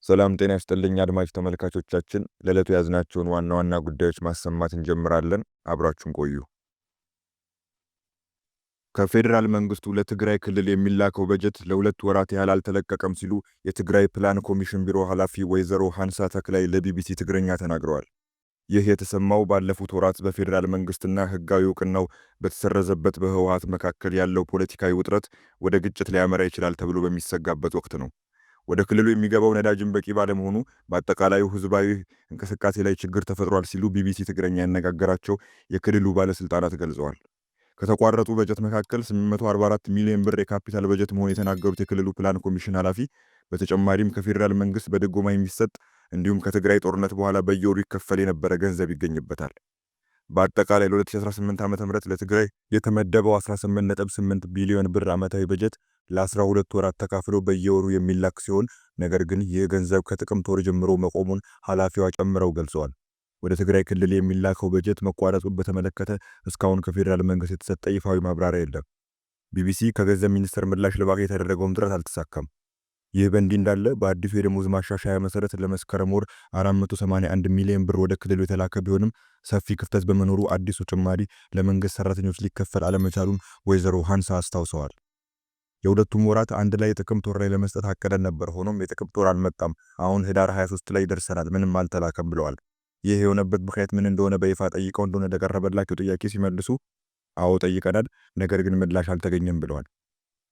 ሰላም ጤና ይስጥልኝ አድማጭ ተመልካቾቻችን፣ ለዕለቱ ያዝናቸውን ዋና ዋና ጉዳዮች ማሰማት እንጀምራለን። አብራችሁን ቆዩ። ከፌዴራል መንግስቱ ለትግራይ ክልል የሚላከው በጀት ለ2 ወራት ያህል አልተለቀቀም ሲሉ የትግራይ ፕላን ኮሚሽን ቢሮ ኃላፊ ወይዘሮ ሃንሳ ተክላይ ለቢቢሲ ትግርኛ ተናግረዋል። ይህ የተሰማው ባለፉት ወራት በፌዴራል መንግስትና ህጋዊ እውቅናው በተሰረዘበት በህወሓት መካከል ያለው ፖለቲካዊ ውጥረት ወደ ግጭት ሊያመራ ይችላል ተብሎ በሚሰጋበት ወቅት ነው። ወደ ክልሉ የሚገባው ነዳጅን በቂ ባለመሆኑ በአጠቃላዩ ህዝባዊ እንቅስቃሴ ላይ ችግር ተፈጥሯል ሲሉ ቢቢሲ ትግርኛ ያነጋገራቸው የክልሉ ባለስልጣናት ገልጸዋል። ከተቋረጡ በጀት መካከል 844 ሚሊዮን ብር የካፒታል በጀት መሆኑ የተናገሩት የክልሉ ፕላን ኮሚሽን ኃላፊ በተጨማሪም ከፌዴራል መንግስት በድጎማ የሚሰጥ እንዲሁም ከትግራይ ጦርነት በኋላ በየወሩ ይከፈል የነበረ ገንዘብ ይገኝበታል። በአጠቃላይ ለ2018 ዓ.ም ለትግራይ የተመደበው 18.8 ቢሊዮን ብር ዓመታዊ በጀት ለ12 ወራት ተካፍሎ በየወሩ የሚላክ ሲሆን ነገር ግን ይህ ገንዘብ ከጥቅምት ወር ጀምሮ መቆሙን ኃላፊዋ ጨምረው ገልጸዋል። ወደ ትግራይ ክልል የሚላከው በጀት መቋረጡን በተመለከተ እስካሁን ከፌዴራል መንግስት የተሰጠ ይፋዊ ማብራሪያ የለም። ቢቢሲ ከገንዘብ ሚኒስቴር ምላሽ ለማግኘት ያደረገውም ጥረት አልተሳካም። ይህ በእንዲህ እንዳለ በአዲሱ የደሞዝ ማሻሻያ መሰረት ለመስከረም ወር 481 ሚሊዮን ብር ወደ ክልሉ የተላከ ቢሆንም ሰፊ ክፍተት በመኖሩ አዲሱ ጭማሪ ለመንግስት ሰራተኞች ሊከፈል አለመቻሉን ወይዘሮ ሃንሳ አስታውሰዋል። የሁለቱም ወራት አንድ ላይ ጥቅምት ወር ላይ ለመስጠት አቀደን ነበር። ሆኖም የጥቅምት ወር አልመጣም። አሁን ህዳር 23 ላይ ደርሰናል፣ ምንም አልተላከም ብለዋል። ይህ የሆነበት ምክንያት ምን እንደሆነ በይፋ ጠይቀው እንደሆነ ለቀረበላቸው ጥያቄ ሲመልሱ አዎ ጠይቀናል፣ ነገር ግን ምላሽ አልተገኘም ብለዋል።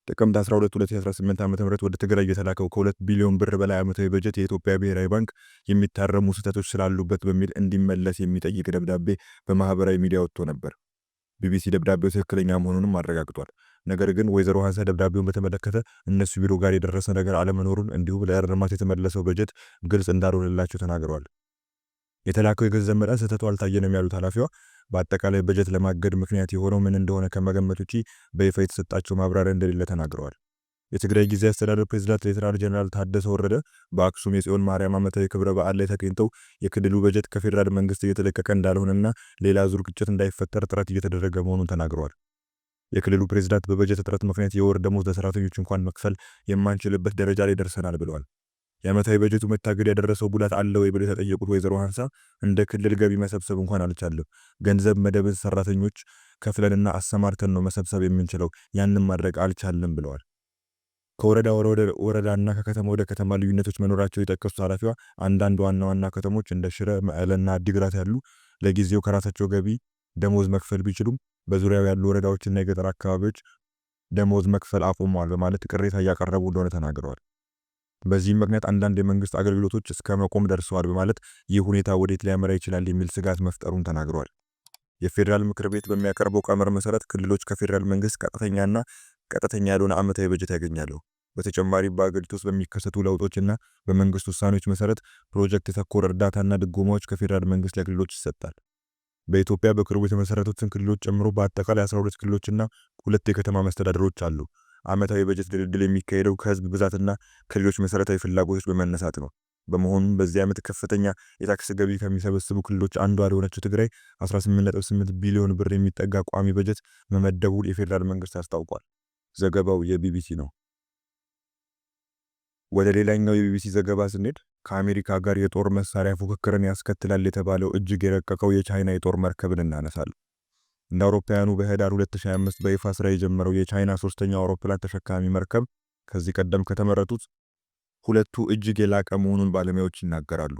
ጥቅምት 12 2018 ዓ.ም ወደ ትግራይ የተላከው ከ2 ቢሊዮን ብር በላይ ዓመታዊ በጀት የኢትዮጵያ ብሔራዊ ባንክ የሚታረሙ ስህተቶች ስላሉበት በሚል እንዲመለስ የሚጠይቅ ደብዳቤ በማህበራዊ ሚዲያ ወጥቶ ነበር። ቢቢሲ ደብዳቤው ትክክለኛ መሆኑንም አረጋግጧል። ነገር ግን ወይዘሮ ሃንሳ ደብዳቤውን በተመለከተ እነሱ ቢሮ ጋር የደረሰ ነገር አለመኖሩን እንዲሁም ለእርማት የተመለሰው በጀት ግልጽ እንዳልሆነላቸው ተናግረዋል። የተላከው የገንዘብ መጠን ስህተቱ አልታየንም ያሉት ኃላፊዋ በአጠቃላይ በጀት ለማገድ ምክንያት የሆነው ምን እንደሆነ ከመገመት ውጪ በይፋ የተሰጣቸው ማብራሪያ እንደሌለ ተናግረዋል። የትግራይ ጊዜያዊ አስተዳደር ፕሬዝዳንት ሌተናል ጀነራል ታደሰ ወረደ በአክሱም የጽዮን ማርያም ዓመታዊ ክብረ በዓል ላይ ተገኝተው የክልሉ በጀት ከፌዴራል መንግስት እየተለቀቀ እንዳልሆነና ሌላ ዙር ግጭት እንዳይፈጠር ጥረት እየተደረገ መሆኑን ተናግረዋል። የክልሉ ፕሬዝዳንት በበጀት እጥረት ምክንያት የወር ደሞዝ ለሰራተኞች እንኳን መክፈል የማንችልበት ደረጃ ላይ ደርሰናል ብለዋል። የዓመታዊ በጀቱ መታገድ ያደረሰው ጉዳት አለ ወይ ብለው የተጠየቁት ወይዘሮ ሃንሳ እንደ ክልል ገቢ መሰብሰብ እንኳን አልቻለም። ገንዘብ መደብን ሰራተኞች ከፍለንና አሰማርተን ነው መሰብሰብ የምንችለው፣ ያንን ማድረግ አልቻለም ብለዋል። ከወረዳ ወረዳና ከከተማ ወደ ከተማ ልዩነቶች መኖራቸው የጠቀሱት ኃላፊዋ አንዳንድ ዋና ዋና ከተሞች እንደ ሽረ፣ መቀለና አዲግራት ያሉ ለጊዜው ከራሳቸው ገቢ ደሞዝ መክፈል ቢችሉም በዙሪያው ያሉ ወረዳዎችና የገጠር አካባቢዎች ደሞዝ መክፈል አቁመዋል በማለት ቅሬታ እያቀረቡ እንደሆነ ተናግረዋል። በዚህም ምክንያት አንዳንድ የመንግስት አገልግሎቶች እስከ መቆም ደርሰዋል በማለት ይህ ሁኔታ ወዴት ሊያመራ ይችላል የሚል ስጋት መፍጠሩን ተናግረዋል። የፌዴራል ምክር ቤት በሚያቀርበው ቀመር መሰረት ክልሎች ከፌዴራል መንግስት ቀጥተኛና ቀጥተኛ ያልሆነ ዓመታዊ በጀት ያገኛሉ። በተጨማሪም በአገሪቱ ውስጥ በሚከሰቱ ለውጦችና በመንግስት ውሳኔዎች መሰረት ፕሮጀክት የተኮረ እርዳታና ድጎማዎች ከፌዴራል መንግስት ለክልሎች ይሰጣል። በኢትዮጵያ በቅርቡ የተመሰረቱትን ክልሎች ጨምሮ በአጠቃላይ 12 ክልሎችና 2 የከተማ መስተዳድሮች አሉ። ዓመታዊ በጀት ድልድል የሚካሄደው ከህዝብ ብዛትና ከሌሎች መሰረታዊ ፍላጎቶች በመነሳት ነው። በመሆኑም በዚህ ዓመት ከፍተኛ የታክስ ገቢ ከሚሰበስቡ ክልሎች አንዷ የሆነችው ትግራይ 18.8 ቢሊዮን ብር የሚጠጋ ቋሚ በጀት መመደቡን የፌዴራል መንግስት አስታውቋል። ዘገባው የቢቢሲ ነው። ወደ ሌላኛው የቢቢሲ ዘገባ ስንሄድ ከአሜሪካ ጋር የጦር መሳሪያ ፉክክርን ያስከትላል የተባለው እጅግ የረቀቀው የቻይና የጦር መርከብን እናነሳለን። እንደ አውሮፓውያኑ በህዳር 2025 በይፋ ስራ የጀመረው የቻይና ሶስተኛው አውሮፕላን ተሸካሚ መርከብ ከዚህ ቀደም ከተመረጡት ሁለቱ እጅግ የላቀ መሆኑን ባለሙያዎች ይናገራሉ።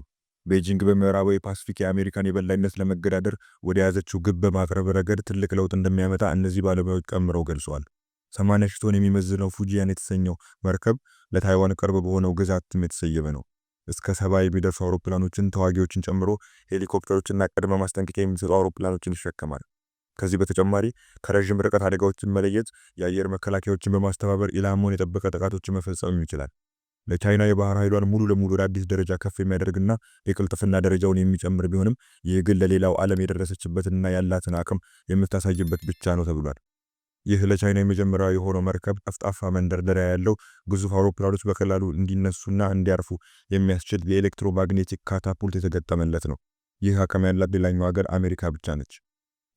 ቤጂንግ በምዕራባዊ ፓሲፊክ የአሜሪካን የበላይነት ለመገዳደር ወደ ያዘችው ግብ በማቅረብ ረገድ ትልቅ ለውጥ እንደሚያመጣ እነዚህ ባለሙያዎች ጨምረው ገልጸዋል። 80 ሺህ ቶን የሚመዝነው ፉጂያን የተሰኘው መርከብ ለታይዋን ቅርብ በሆነው ግዛትም የተሰየመ ነው። እስከ 70 የሚደርሱ አውሮፕላኖችን፣ ተዋጊዎችን ጨምሮ ሄሊኮፕተሮችና ቅድመ ማስጠንቀቂያ የሚሰጡ አውሮፕላኖችን ይሸከማል። ከዚህ በተጨማሪ ከረዥም ርቀት አደጋዎችን መለየት፣ የአየር መከላከያዎችን በማስተባበር ኢላማውን የጠበቀ ጥቃቶችን መፈጸም ይችላል። ለቻይና የባህር ኃይሏን ሙሉ ለሙሉ ወደ አዲስ ደረጃ ከፍ የሚያደርግና የቅልጥፍና ደረጃውን የሚጨምር ቢሆንም ይህ ግን ለሌላው ዓለም የደረሰችበትንና ያላትን አቅም የምታሳይበት ብቻ ነው ተብሏል። ይህ ለቻይና የመጀመሪያው የሆነው መርከብ ጠፍጣፋ መንደርደሪያ ያለው ግዙፍ አውሮፕላኖች በቀላሉ እንዲነሱና እንዲያርፉ የሚያስችል የኤሌክትሮማግኔቲክ ካታፑልት የተገጠመለት ነው። ይህ አቅም ያላት ሌላኛው ሀገር አሜሪካ ብቻ ነች።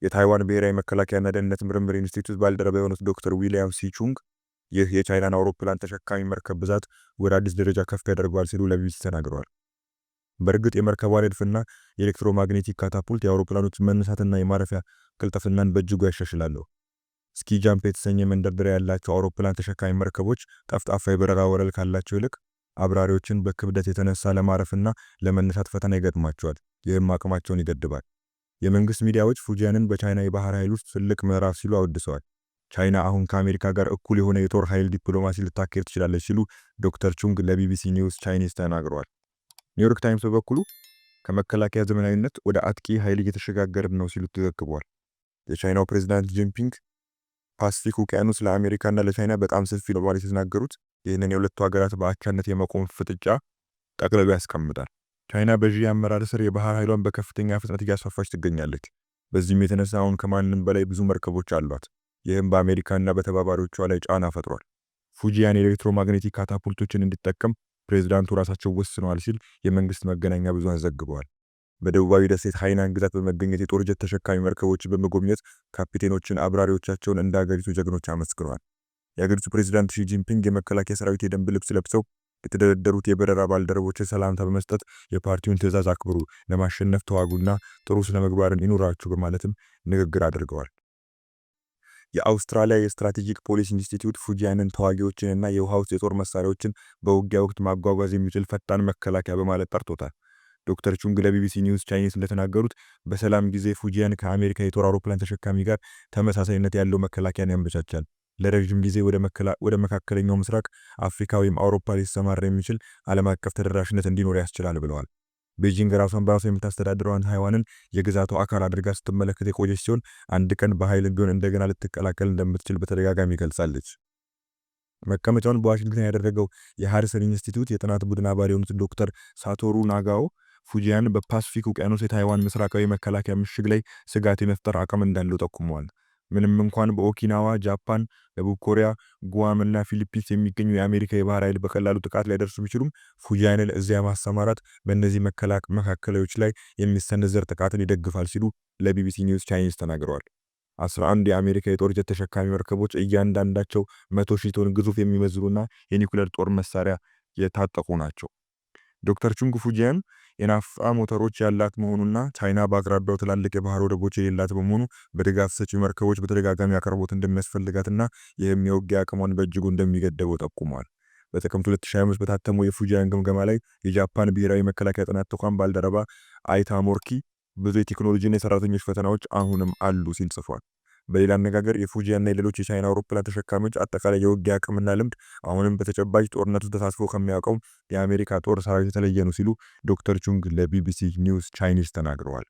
የታይዋን ብሔራዊ መከላከያና ደህንነት ምርምር ኢንስቲትዩት ባልደረባ የሆኑት ዶክተር ዊሊያም ሲቹንግ ይህ የቻይናን አውሮፕላን ተሸካሚ መርከብ ብዛት ወደ አዲስ ደረጃ ከፍ ያደርገዋል ሲሉ ለቢቢሲ ተናግረዋል። በእርግጥ የመርከቧ ንድፍና የኤሌክትሮማግኔቲክ ካታፑልት የአውሮፕላኖች መነሳትና የማረፊያ ቅልጥፍናን በእጅጉ ያሻሽላሉ። ስኪ ጃምፕ የተሰኘ መንደርደሪያ ያላቸው አውሮፕላን ተሸካሚ መርከቦች ጠፍጣፋ የበረራ ወለል ካላቸው ይልቅ አብራሪዎችን በክብደት የተነሳ ለማረፍና ለመነሳት ፈተና ይገጥማቸዋል። ይህም አቅማቸውን ይገድባል። የመንግስት ሚዲያዎች ፉጂያንን በቻይና የባህር ኃይል ውስጥ ትልቅ ምዕራፍ ሲሉ አወድሰዋል። ቻይና አሁን ከአሜሪካ ጋር እኩል የሆነ የጦር ኃይል ዲፕሎማሲ ልታካሄድ ትችላለች ሲሉ ዶክተር ቹንግ ለቢቢሲ ኒውስ ቻይኒዝ ተናግረዋል። ኒውዮርክ ታይምስ በበኩሉ ከመከላከያ ዘመናዊነት ወደ አጥቂ ኃይል እየተሸጋገርን ነው ሲሉ ተዘግቧል። የቻይናው ፕሬዝዳንት ጂንፒንግ ፓሲፊክ ውቅያኖስ ለአሜሪካና ለቻይና በጣም ሰፊ ነው ማለት የተናገሩት ይህንን የሁለቱ ሀገራት በአቻነት የመቆም ፍጥጫ ጠቅልሎ ያስቀምጣል። ቻይና በዢ አመራር ስር የባህር ኃይሏን በከፍተኛ ፍጥነት እያስፋፋች ትገኛለች። በዚህም የተነሳ አሁን ከማንም በላይ ብዙ መርከቦች አሏት። ይህም በአሜሪካና በተባባሪዎቿ ላይ ጫና ፈጥሯል። ፉጂያን የኤሌክትሮማግኔቲክ ካታፑልቶችን እንዲጠቀም ፕሬዝዳንቱ ራሳቸው ወስነዋል ሲል የመንግስት መገናኛ ብዙሃን ዘግበዋል። በደቡባዊ ደሴት ሃይናን ግዛት በመገኘት የጦር ጀት ተሸካሚ መርከቦችን በመጎብኘት ካፒቴኖችን፣ አብራሪዎቻቸውን እንደ ሀገሪቱ ጀግኖች አመስግነዋል። የሀገሪቱ ፕሬዝዳንት ሺ ጂንፒንግ የመከላከያ ሰራዊት የደንብ ልብስ ለብሰው የተደረደሩት የበረራ ባልደረቦችን ሰላምታ በመስጠት የፓርቲውን ትዕዛዝ አክብሩ፣ ለማሸነፍ ተዋጉና ጥሩ ስነ ምግባርን ይኑራችሁ በማለትም ንግግር አድርገዋል። የአውስትራሊያ የስትራቴጂክ ፖሊሲ ኢንስቲትዩት ፉጂያንን ተዋጊዎችንና የውሃ ውስጥ የጦር መሳሪያዎችን በውጊያ ወቅት ማጓጓዝ የሚችል ፈጣን መከላከያ በማለት ጠርቶታል። ዶክተር ቹንግ ለቢቢሲ ኒውስ ቻይኒዝ እንደተናገሩት በሰላም ጊዜ ፉጂያን ከአሜሪካ የጦር አውሮፕላን ተሸካሚ ጋር ተመሳሳይነት ያለው መከላከያን ያመቻቻል። ለረጅም ጊዜ ወደ መካከለኛው ምስራቅ፣ አፍሪካ ወይም አውሮፓ ሊሰማራ የሚችል ዓለም አቀፍ ተደራሽነት እንዲኖር ያስችላል ብለዋል። ቤጂንግ ራሷን በራሷ የምታስተዳድረውን ታይዋንን የግዛቷ አካል አድርጋ ስትመለከት የቆየች ሲሆን አንድ ቀን በኃይል ቢሆን እንደገና ልትቀላቀል እንደምትችል በተደጋጋሚ ገልጻለች። መቀመጫውን በዋሽንግተን ያደረገው የሃሪሰን ኢንስቲትዩት የጥናት ቡድን አባል የሆኑት ዶክተር ሳቶሩ ናጋኦ ፉጂያን በፓሲፊክ ውቅያኖስ የታይዋን ምስራቃዊ መከላከያ ምሽግ ላይ ስጋት የመፍጠር አቅም እንዳለው ጠቁመዋል። ምንም እንኳን በኦኪናዋ፣ ጃፓን፣ ደቡብ ኮሪያ፣ ጉዋም እና ፊሊፒንስ የሚገኙ የአሜሪካ የባህር ኃይል በቀላሉ ጥቃት ሊያደርሱ ቢችሉም ፉጂያንን እዚያ ማሰማራት በእነዚህ መከላከያዎች ላይ የሚሰነዘር ጥቃትን ይደግፋል ሲሉ ለቢቢሲ ኒውስ ቻይኒዝ ተናግረዋል። 11 የአሜሪካ የጦር ጀት ተሸካሚ መርከቦች እያንዳንዳቸው 100,000 ቶን ግዙፍ የሚመዝኑና የኒኩሌር ጦር መሳሪያ የታጠቁ ናቸው። ዶክተር ቹንግ ፉጂያን የናፍጣ ሞተሮች ያላት መሆኑና ቻይና በአቅራቢያው ትላልቅ የባህር ወደቦች የሌላት በመሆኑ በድጋፍ ሰጪ መርከቦች በተደጋጋሚ አቅርቦት እንደሚያስፈልጋትና ይህም የውጊያ አቅሟን በእጅጉ እንደሚገድበው ጠቁሟል። በጥቅምት 2025 በታተመው የፉጂያን ግምገማ ላይ የጃፓን ብሔራዊ መከላከያ ጥናት ተቋም ባልደረባ አይታ ሞርኪ ብዙ የቴክኖሎጂና የሰራተኞች ፈተናዎች አሁንም አሉ ሲል ጽፏል። በሌላ አነጋገር የፉጂያንና የሌሎች የቻይና አውሮፕላን ተሸካሚዎች አጠቃላይ የውጊያ አቅምና ልምድ አሁንም በተጨባጭ ጦርነቱ ተሳትፎ ከሚያውቀው የአሜሪካ ጦር ሰራዊት የተለየ ነው ሲሉ ዶክተር ቹንግ ለቢቢሲ ኒውስ ቻይኒዝ ተናግረዋል።